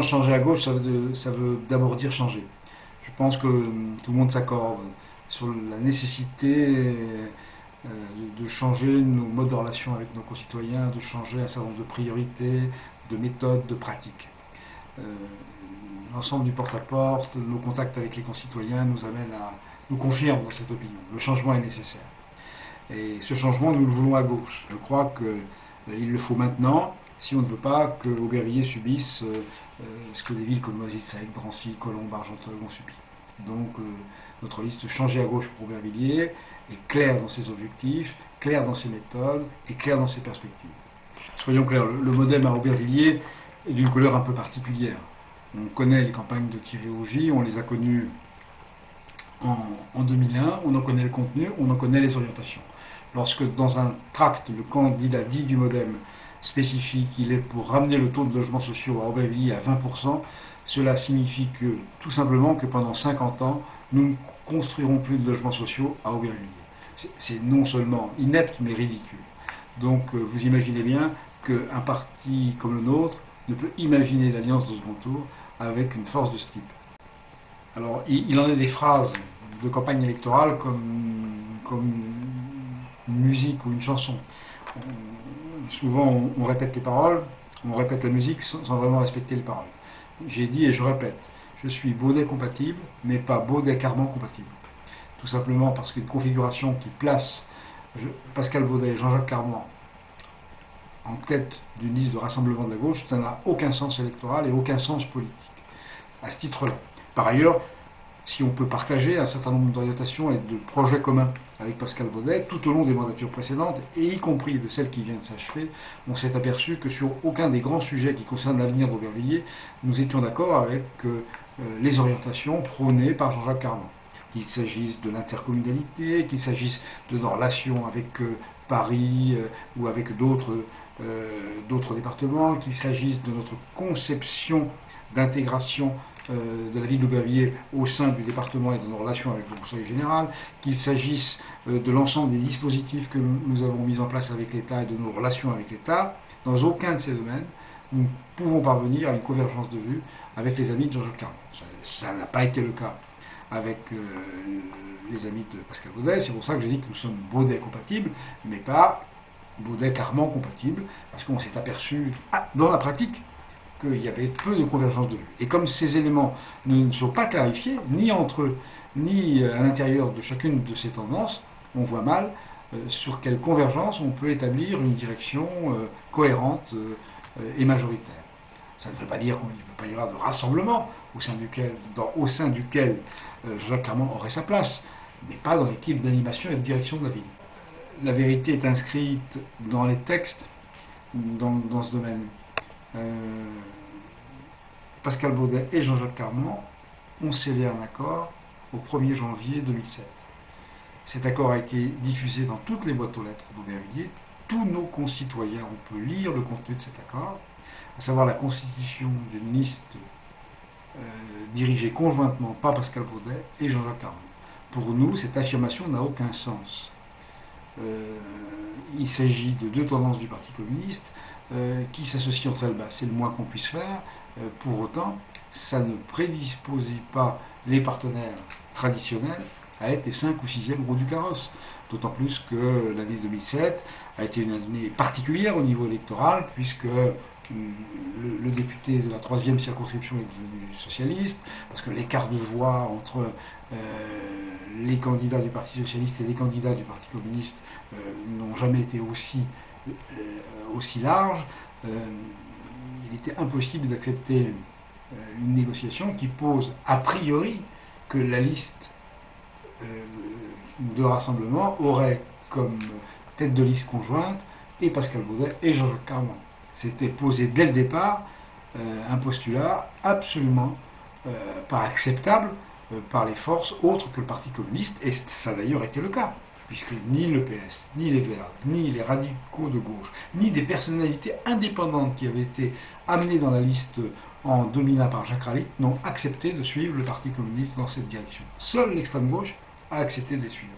Changer à gauche, ça veut d'abord dire changer. Je pense que tout le monde s'accorde sur la nécessité de changer nos modes de relation avec nos concitoyens, de changer un certain nombre de priorités, de méthodes, de pratiques. Euh, L'ensemble du porte-à-porte, nos contacts avec les concitoyens nous confirment dans cette opinion. Le changement est nécessaire. Et ce changement, nous le voulons à gauche. Je crois qu'il le faut maintenant, si on ne veut pas que Aubervilliers subisse ce que des villes comme Noisy-le-Sec, Drancy, Colombes, Argenteuil ont subi. Donc notre liste Changer à gauche pour Aubervilliers est claire dans ses objectifs, claire dans ses méthodes et claire dans ses perspectives. Soyons clairs, le modem à Aubervilliers est d'une couleur un peu particulière. On connaît les campagnes de Thierry Augy, on les a connues en 2001, on en connaît le contenu, on en connaît les orientations. Lorsque dans un tract, le candidat dit du modem spécifie qu'il est pour ramener le taux de logements sociaux à Aubervilliers à 20%, cela signifie que, tout simplement, que pendant 50 ans, nous ne construirons plus de logements sociaux à Aubervilliers. C'est non seulement inepte, mais ridicule. Donc vous imaginez bien qu'un parti comme le nôtre ne peut imaginer l'alliance de second tour avec une force de ce type. Alors il en est des phrases de campagne électorale comme une musique ou une chanson. Souvent on répète les paroles, on répète la musique sans vraiment respecter les paroles. J'ai dit et je répète, je suis Baudet compatible, mais pas Baudet-Carman compatible. Tout simplement parce qu'une configuration qui place Pascal Baudet et Jean-Jacques Carman en tête d'une liste de rassemblement de la gauche, ça n'a aucun sens électoral et aucun sens politique, à ce titre-là. Par ailleurs, si on peut partager un certain nombre d'orientations et de projets communs avec Pascal Baudet, tout au long des mandatures précédentes, et y compris de celle qui vient de s'achever, on s'est aperçu que sur aucun des grands sujets qui concernent l'avenir d'Aubervilliers, nous étions d'accord avec les orientations prônées par Jean-Jacques Carman. Qu'il s'agisse de l'intercommunalité, qu'il s'agisse de nos relations avec Paris ou avec d'autres départements, qu'il s'agisse de notre conception d'intégration de la ville d'Aubervilliers au sein du département et de nos relations avec le Conseil général, qu'il s'agisse de l'ensemble des dispositifs que nous avons mis en place avec l'État et de nos relations avec l'État, dans aucun de ces domaines, nous pouvons parvenir à une convergence de vues avec les amis de Jean-Jacques Carman. Ça n'a pas été le cas avec les amis de Pascal Baudet, c'est pour ça que j'ai dit que nous sommes Baudet compatibles, mais pas Baudet-Carman compatibles, parce qu'on s'est aperçu dans la pratique qu'il y avait peu de convergence de vues. Et comme ces éléments ne sont pas clarifiés, ni entre eux, ni à l'intérieur de chacune de ces tendances, on voit mal sur quelle convergence on peut établir une direction cohérente et majoritaire. Ça ne veut pas dire qu'il ne peut pas y avoir de rassemblement au sein duquel Jean-Jacques Carman aurait sa place, mais pas dans l'équipe d'animation et de direction de la ville. La vérité est inscrite dans les textes dans ce domaine. Pascal Baudet et Jean-Jacques Carman ont scellé un accord au 1er janvier 2007. Cet accord a été diffusé dans toutes les boîtes aux lettres d'Aubervilliers. Tous nos concitoyens ont pu lire le contenu de cet accord, à savoir la constitution d'une liste dirigée conjointement par Pascal Baudet et Jean-Jacques Carman. Pour nous, cette affirmation n'a aucun sens. Il s'agit de deux tendances du Parti communiste qui s'associent entre elles. C'est le moins qu'on puisse faire. Pour autant, ça ne prédisposait pas les partenaires traditionnels à être les 5 ou 6e roues du carrosse. D'autant plus que l'année 2007 a été une année particulière au niveau électoral, puisque le député de la 3e circonscription est devenu socialiste, parce que l'écart de voix entre les candidats du Parti socialiste et les candidats du Parti communiste n'ont jamais été aussi larges. Il était impossible d'accepter une négociation qui pose a priori que la liste de rassemblement aurait comme tête de liste conjointe et Pascal Baudet et Jean-Jacques Carman. C'était posé dès le départ un postulat absolument pas acceptable par les forces autres que le Parti communiste, et ça a d'ailleurs été le cas, puisque ni le PS, ni les Verts, ni les radicaux de gauche, ni des personnalités indépendantes qui avaient été amenées dans la liste en 2001 par Jacques Ralite n'ont accepté de suivre le Parti communiste dans cette direction. Seule l'extrême gauche a accepté de les suivre.